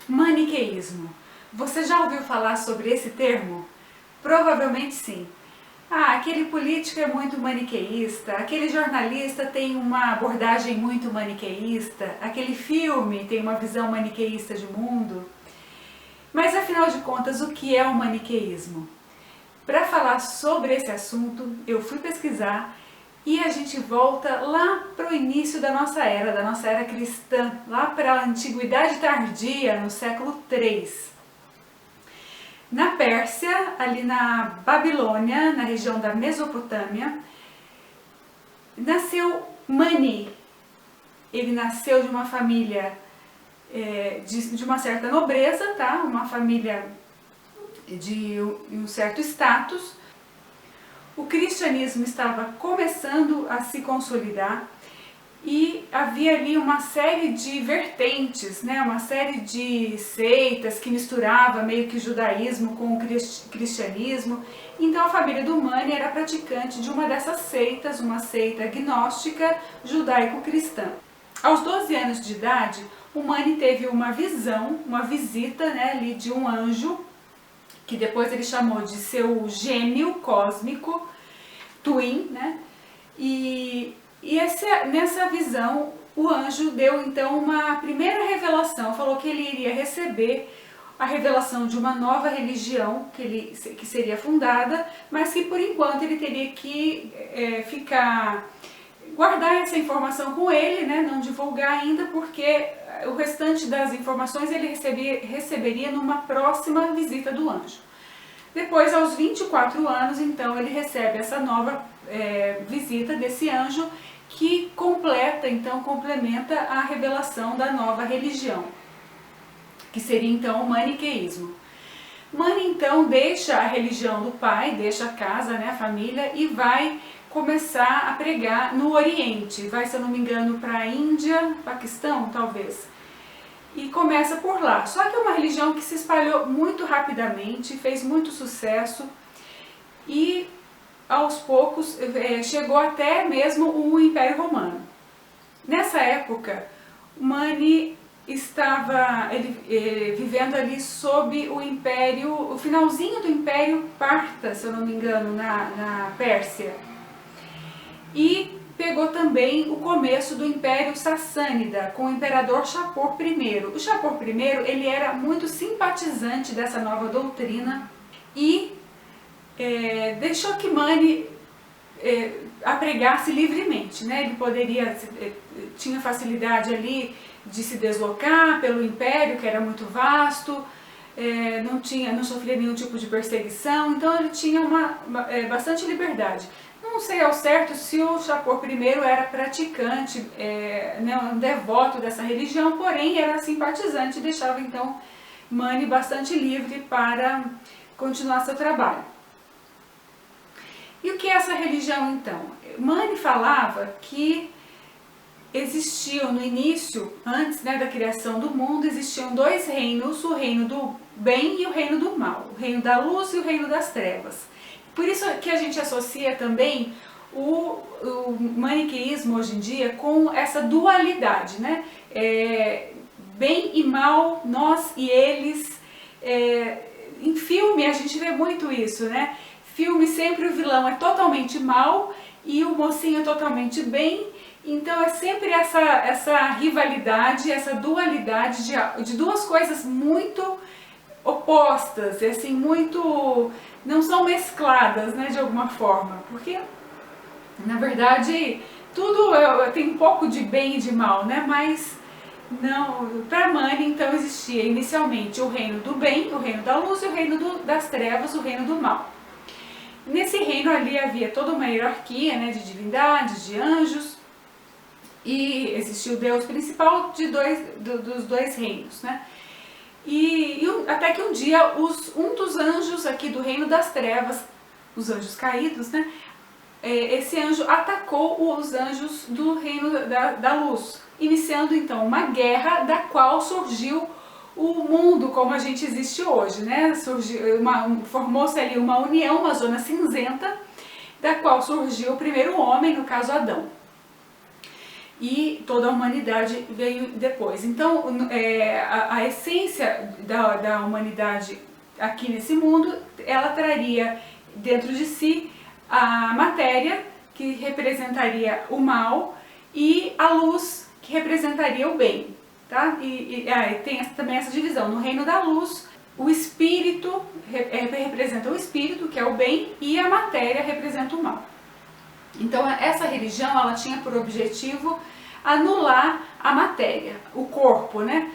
Maniqueísmo. Você já ouviu falar sobre esse termo? Provavelmente sim. Ah, aquele político é muito maniqueísta, aquele jornalista tem uma abordagem muito maniqueísta, aquele filme tem uma visão maniqueísta de mundo. Mas afinal de contas, o que é o maniqueísmo? Para falar sobre esse assunto, eu fui pesquisar e a gente volta lá para o início da nossa era cristã, lá para a Antiguidade Tardia, no século III. Na Pérsia, ali na Babilônia, na região da Mesopotâmia, nasceu Mani. Ele nasceu de uma família de uma certa nobreza, tá? Uma família de um certo status. O cristianismo estava começando a se consolidar e havia ali uma série de vertentes, né? Uma série de seitas que misturava meio que judaísmo com o cristianismo. Então a família do Mani era praticante de uma dessas seitas, uma seita gnóstica judaico-cristã. Aos 12 anos de idade, o Mani teve uma visão, uma visita, né, ali de um anjo, que depois ele chamou de seu gêmeo cósmico, twin, né? Nessa visão, o anjo deu então uma primeira revelação, falou que ele iria receber a revelação de uma nova religião que seria fundada, mas que por enquanto ele teria que guardar essa informação com ele, né, não divulgar ainda, porque o restante das informações ele receberia numa próxima visita do anjo. Depois, aos 24 anos, então, ele recebe essa nova visita desse anjo que complementa a revelação da nova religião, que seria então o maniqueísmo. Mani então deixa a religião do pai, deixa a casa, né, a família, e vai começar a pregar no Oriente. Vai, se eu não me engano, para a Índia, Paquistão, talvez. E começa por lá. Só que é uma religião que se espalhou muito rapidamente, fez muito sucesso e aos poucos chegou até mesmo o Império Romano. Nessa época, Mani estava vivendo ali sob o Império, o finalzinho do Império Parta, se eu não me engano, na Pérsia. E pegou também o começo do Império Sassânida, com o imperador Shapur I. O Shapur I ele era muito simpatizante dessa nova doutrina e deixou que Mani apregasse livremente, né? Ele tinha facilidade ali de se deslocar pelo império, que era muito vasto, não sofria nenhum tipo de perseguição, então ele tinha bastante liberdade. Não sei ao certo se o Shapur I era praticante, um devoto dessa religião, porém era simpatizante e deixava então Mani bastante livre para continuar seu trabalho. E o que é essa religião então? Mani falava que existiam no início, antes da criação do mundo, existiam dois reinos, o reino do bem e o reino do mal, o reino da luz e o reino das trevas. Por isso que a gente associa também o maniqueísmo hoje em dia com essa dualidade, né? Bem e mal, nós e eles. Em filme a gente vê muito isso, né? Filme sempre o vilão é totalmente mal e o mocinho é totalmente bem. Então é sempre essa rivalidade, essa dualidade de duas coisas muito opostas, assim, não são mescladas, né, de alguma forma, porque na verdade tudo tem um pouco de bem e de mal, né, mas não, para Mani então existia inicialmente o reino do bem, o reino da luz e o reino das trevas, o reino do mal. Nesse reino ali havia toda uma hierarquia, né, de divindades, de anjos, e existia o Deus principal dos dois reinos, né? Até que um dia um dos anjos aqui do reino das trevas, os anjos caídos, né? Esse anjo atacou os anjos do reino da luz, iniciando então uma guerra da qual surgiu o mundo como a gente existe hoje, né? Formou-se ali uma união, uma zona cinzenta, da qual surgiu o primeiro homem, no caso Adão. e toda a humanidade veio depois. Então, a essência da humanidade aqui nesse mundo, ela traria dentro de si a matéria, que representaria o mal, e a luz, que representaria o bem. Tá? Tem também essa divisão. No reino da luz, o espírito representa o espírito, que é o bem, e a matéria representa o mal. Então essa religião, ela tinha por objetivo anular a matéria, o corpo, né?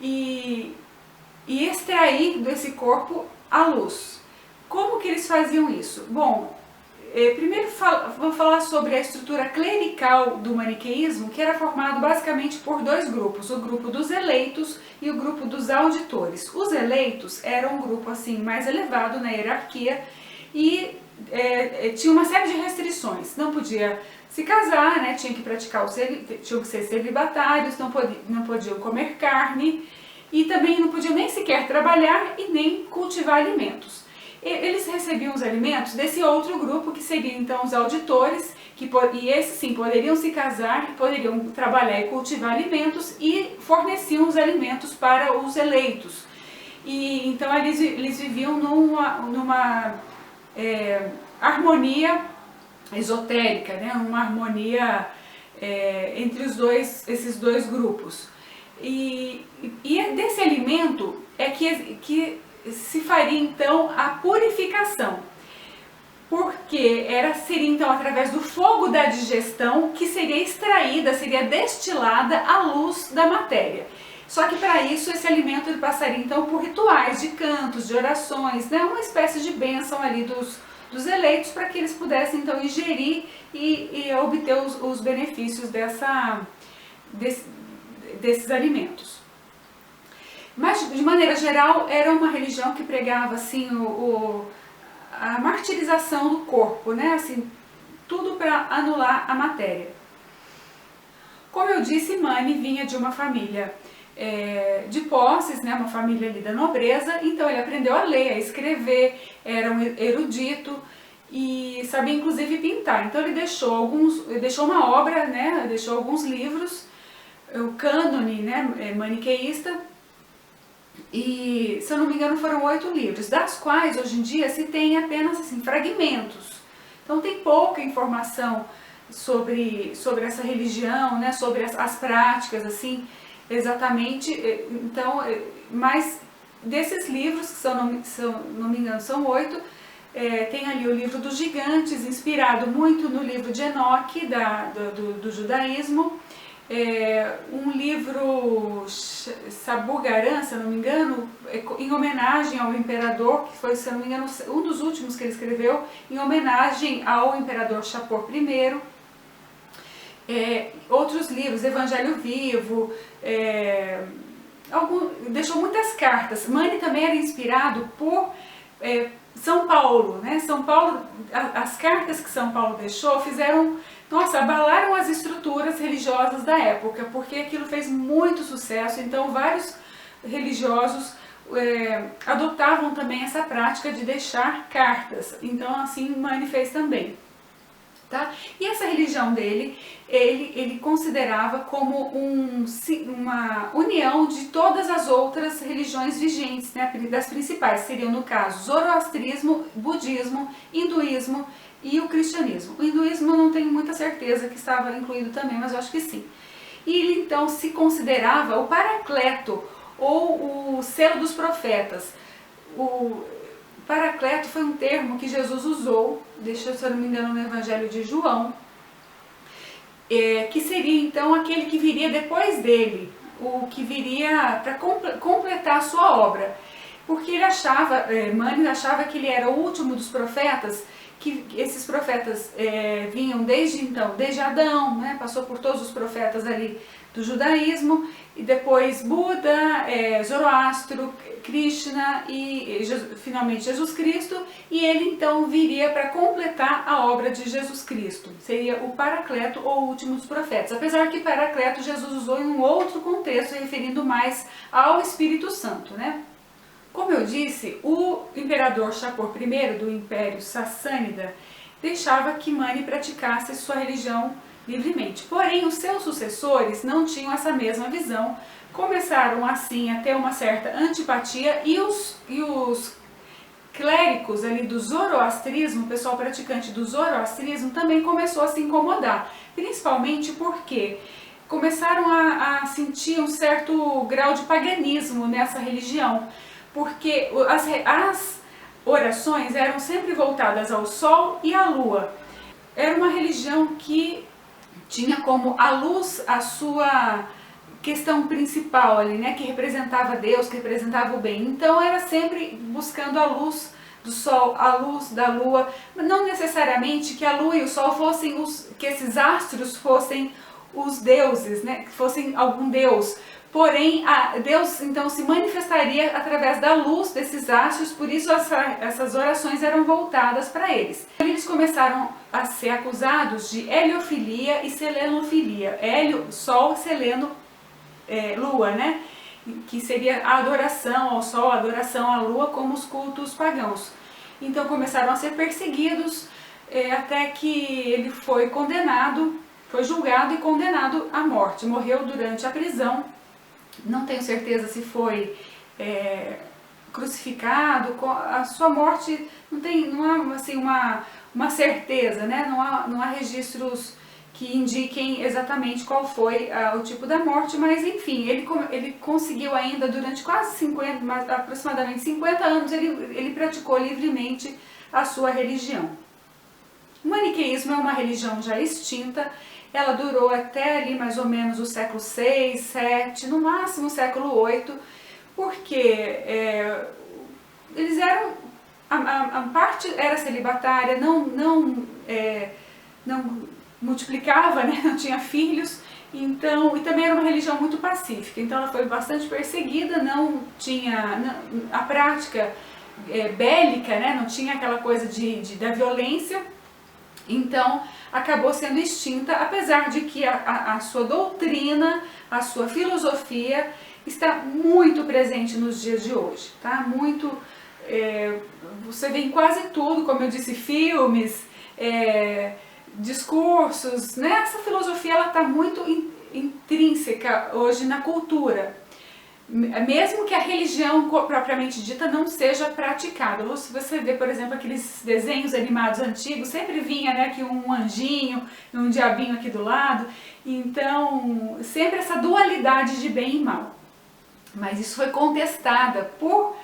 E extrair desse corpo a luz. Como que eles faziam isso? Bom, primeiro vamos falar sobre a estrutura clerical do maniqueísmo, que era formado basicamente por dois grupos, o grupo dos eleitos e o grupo dos auditores. Os eleitos eram um grupo assim mais elevado na hierarquia e tinha uma série de restrições. Não podia se casar, né? Tinha que praticar tinham que ser celibatários, não podiam comer carne e também não podiam nem sequer trabalhar e nem cultivar alimentos. Eles recebiam os alimentos desse outro grupo, que seriam então os auditores, e esses sim poderiam se casar, poderiam trabalhar e cultivar alimentos e forneciam os alimentos para os eleitos. E então eles viviam numa harmonia esotérica, né? Uma harmonia entre esses dois grupos. E desse alimento é que se faria então a purificação, porque seria então através do fogo da digestão que seria extraída, seria destilada a luz da matéria. Só que para isso esse alimento ele passaria então por rituais de cantos, de orações, né? Uma espécie de bênção ali dos eleitos, para que eles pudessem então ingerir e obter os benefícios desses alimentos. Mas, de maneira geral, era uma religião que pregava assim, a martirização do corpo, né? Assim, tudo para anular a matéria. Como eu disse, Mani vinha de uma família de posses, né? Uma família ali da nobreza, então ele aprendeu a ler, a escrever, era um erudito e sabia inclusive pintar. Então ele deixou uma obra, né? Deixou alguns livros, o cânone, né? Maniqueísta. E, se eu não me engano, foram 8 livros, das quais hoje em dia se tem apenas assim, fragmentos. Então tem pouca informação sobre essa religião, né, sobre as práticas, assim, exatamente. Então, mas desses livros, que se eu não me engano são 8, tem ali o livro dos gigantes, inspirado muito no livro de Enoque, do judaísmo. Um livro Sabugaran, se eu não me engano, em homenagem ao imperador, que foi, se eu não me engano, um dos últimos que ele escreveu, em homenagem ao imperador Shapur I. Outros livros, Evangelho Vivo, deixou muitas cartas. Mani também era inspirado por São Paulo, né? São Paulo, as cartas que São Paulo deixou abalaram as estruturas religiosas da época, porque aquilo fez muito sucesso, então vários religiosos adotavam também essa prática de deixar cartas, então assim Mani fez também. Tá? E essa religião dele, ele considerava como uma união de todas as outras religiões vigentes, né? Das principais, seriam no caso zoroastrismo, budismo, hinduísmo e o cristianismo. O hinduísmo eu não tenho muita certeza que estava incluído também, mas eu acho que sim. E ele então se considerava o Paracleto, ou o selo dos profetas. O Paracleto foi um termo que Jesus usou, se eu não me engano, no Evangelho de João, que seria então aquele que viria depois dele, o que viria para completar a sua obra. Porque ele Mani achava que ele era o último dos profetas, que esses profetas vinham desde Adão, né, passou por todos os profetas ali do judaísmo, e depois Buda, Zoroastro, Krishna e finalmente Jesus Cristo, e ele então viria para completar a obra de Jesus Cristo. Seria o Paracleto ou o último dos profetas, apesar que Paracleto Jesus usou em um outro contexto, referindo mais ao Espírito Santo, né? Como eu disse, o imperador Shapur I do Império Sassânida deixava que Mani praticasse sua religião livremente. Porém, os seus sucessores não tinham essa mesma visão, começaram assim a ter uma certa antipatia e os clérigos ali do zoroastrismo, o pessoal praticante do zoroastrismo também começou a se incomodar, principalmente porque começaram a sentir um certo grau de paganismo nessa religião, porque as orações eram sempre voltadas ao sol e à lua. Era uma religião que tinha como a luz a sua questão principal ali, né, que representava Deus, que representava o bem. Então era sempre buscando a luz do sol, a luz da lua, não necessariamente que a lua e o sol fossem que esses astros fossem os deuses, né, que fossem algum deus. Porém, Deus então se manifestaria através da luz desses astros, por isso essas orações eram voltadas para eles. Eles começaram a ser acusados de heliofilia e selenofilia. Hélio, sol, seleno, lua, né? Que seria a adoração ao sol, a adoração à lua, como os cultos pagãos. Então começaram a ser perseguidos, até que ele foi condenado, foi julgado e condenado à morte. Morreu durante a prisão. Não tenho certeza se foi crucificado. A sua morte não há assim uma certeza, né? Não há registros que indiquem exatamente qual foi o tipo da morte, mas enfim, ele conseguiu ainda durante quase 50, aproximadamente 50 anos, ele praticou livremente a sua religião. O maniqueísmo é uma religião já extinta, ela durou até ali mais ou menos o século 6, 7, no máximo o século 8, porque eles eram, a parte era celibatária, não multiplicava, né? Não tinha filhos, então, e também era uma religião muito pacífica, então ela foi bastante perseguida, não tinha a prática bélica, né? Não tinha aquela coisa da violência, então acabou sendo extinta, apesar de que a sua doutrina, a sua filosofia está muito presente nos dias de hoje, tá? Muito, você vê em quase tudo, como eu disse, filmes, discursos, né? Essa filosofia ela está muito intrínseca hoje na cultura, mesmo que a religião propriamente dita não seja praticada. Se você vê, por exemplo, aqueles desenhos animados antigos, sempre vinha, né, que um anjinho e um diabinho aqui do lado, então sempre essa dualidade de bem e mal. Mas isso foi contestada por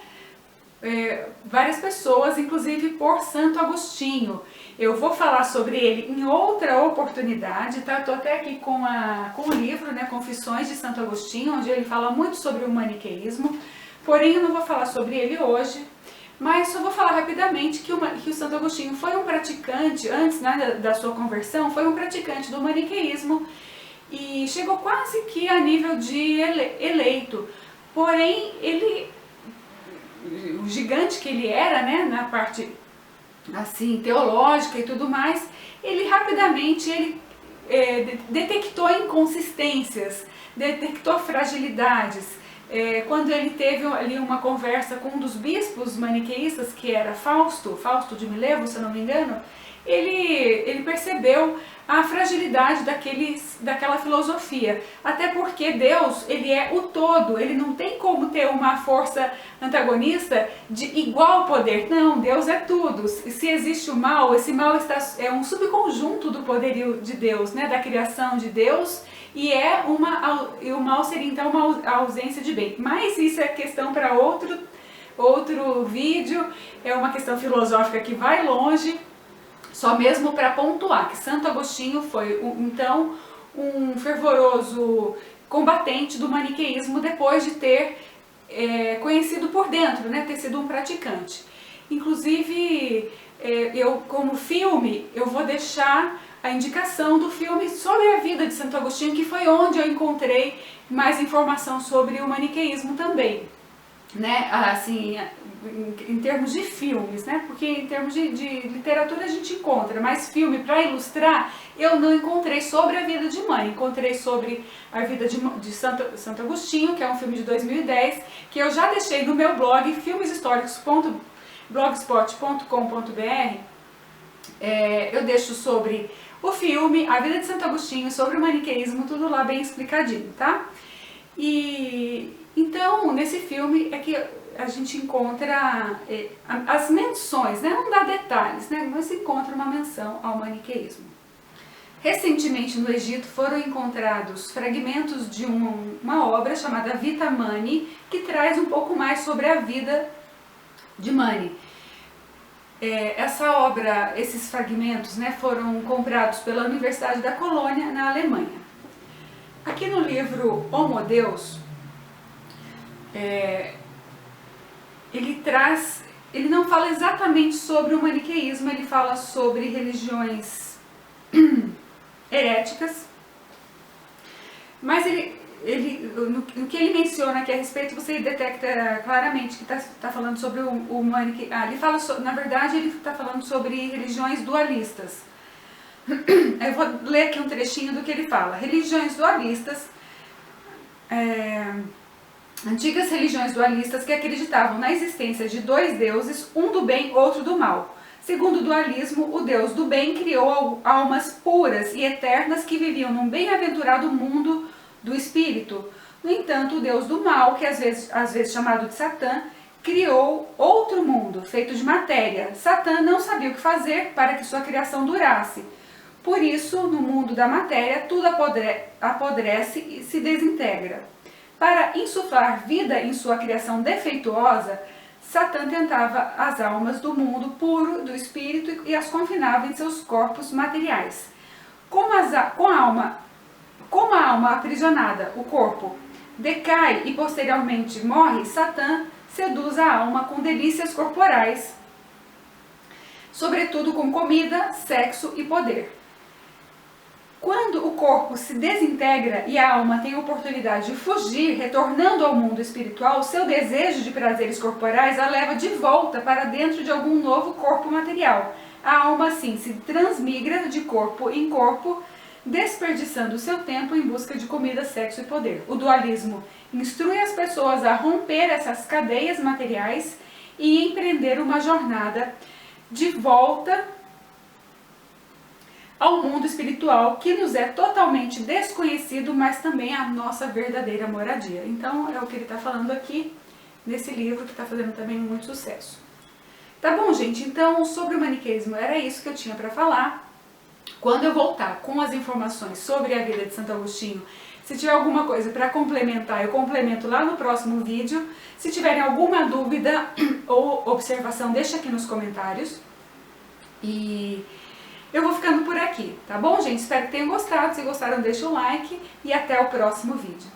várias pessoas, inclusive por Santo Agostinho. Eu vou falar sobre ele em outra oportunidade, tá? Estou até aqui com o livro, né, Confissões de Santo Agostinho, onde ele fala muito sobre o maniqueísmo, porém eu não vou falar sobre ele hoje, mas só vou falar rapidamente que o Santo Agostinho foi um praticante, antes, né, da sua conversão, foi um praticante do maniqueísmo e chegou quase que a nível de eleito, porém o gigante que ele era, né, na parte assim teológica e tudo mais, ele rapidamente detectou inconsistências, detectou fragilidades. Quando ele teve ali uma conversa com um dos bispos maniqueístas, que era Fausto de Milevo, se eu não me engano, ele percebeu a fragilidade daquela filosofia, até porque Deus, ele é o todo, ele não tem como ter uma força antagonista de igual poder, não, Deus é tudo. Se existe o mal, esse mal é um subconjunto do poderio de Deus, né, da criação de Deus, e o mal seria então uma ausência de bem, mas isso é questão para outro vídeo, é uma questão filosófica que vai longe. Só mesmo para pontuar que Santo Agostinho foi, então, um fervoroso combatente do maniqueísmo depois de ter conhecido por dentro, né, ter sido um praticante. Inclusive, eu como filme, eu vou deixar a indicação do filme sobre a vida de Santo Agostinho, que foi onde eu encontrei mais informação sobre o maniqueísmo também, né, assim, em termos de filmes, né, porque em termos de literatura a gente encontra, mas filme para ilustrar eu não encontrei sobre a vida de mãe, encontrei sobre a vida de Santo Agostinho, que é um filme de 2010, que eu já deixei no meu blog, filmeshistóricos.blogspot.com.br, eu deixo sobre o filme, a vida de Santo Agostinho, sobre o maniqueísmo, tudo lá bem explicadinho, tá? E então, nesse filme é que a gente encontra as menções, né? Não dá detalhes, né? Mas se encontra uma menção ao maniqueísmo. Recentemente no Egito foram encontrados fragmentos de uma obra chamada Vita Mani, que traz um pouco mais sobre a vida de Mani. Essa obra, esses fragmentos, né, foram comprados pela Universidade da Colônia, na Alemanha. Aqui no livro Homo Deus, ele não fala exatamente sobre o maniqueísmo, ele fala sobre religiões heréticas, mas no que ele menciona aqui a respeito, você detecta claramente que está falando sobre o maniqueísmo. Ele fala na verdade, ele está falando sobre religiões dualistas. Eu vou ler aqui um trechinho do que ele fala. Religiões dualistas, antigas religiões dualistas que acreditavam na existência de dois deuses, um do bem, outro do mal. Segundo o dualismo, o Deus do bem criou almas puras e eternas que viviam num bem-aventurado mundo do espírito. No entanto, o Deus do mal, que às vezes chamado de Satã, criou outro mundo, feito de matéria. Satã não sabia o que fazer para que sua criação durasse. Por isso, no mundo da matéria, tudo apodrece e se desintegra. Para insuflar vida em sua criação defeituosa, Satã tentava as almas do mundo puro do espírito e as confinava em seus corpos materiais. Como a alma aprisionada, o corpo, decai e posteriormente morre, Satã seduz a alma com delícias corporais, sobretudo com comida, sexo e poder. Quando o corpo se desintegra e a alma tem a oportunidade de fugir, retornando ao mundo espiritual, seu desejo de prazeres corporais a leva de volta para dentro de algum novo corpo material. A alma, assim, se transmigra de corpo em corpo, desperdiçando seu tempo em busca de comida, sexo e poder. O dualismo instrui as pessoas a romper essas cadeias materiais e empreender uma jornada de volta ao mundo espiritual, que nos é totalmente desconhecido, mas também a nossa verdadeira moradia. Então é o que ele está falando aqui nesse livro, que está fazendo também muito sucesso. Tá bom, gente? Então, sobre o maniqueísmo era isso que eu tinha para falar. Quando eu voltar com as informações sobre a vida de Santo Agostinho, se tiver alguma coisa para complementar, eu complemento lá no próximo vídeo. Se tiverem alguma dúvida ou observação, deixa aqui nos comentários. E eu vou ficando por aqui, tá bom, gente? Espero que tenham gostado. Se gostaram, deixa o like e até o próximo vídeo.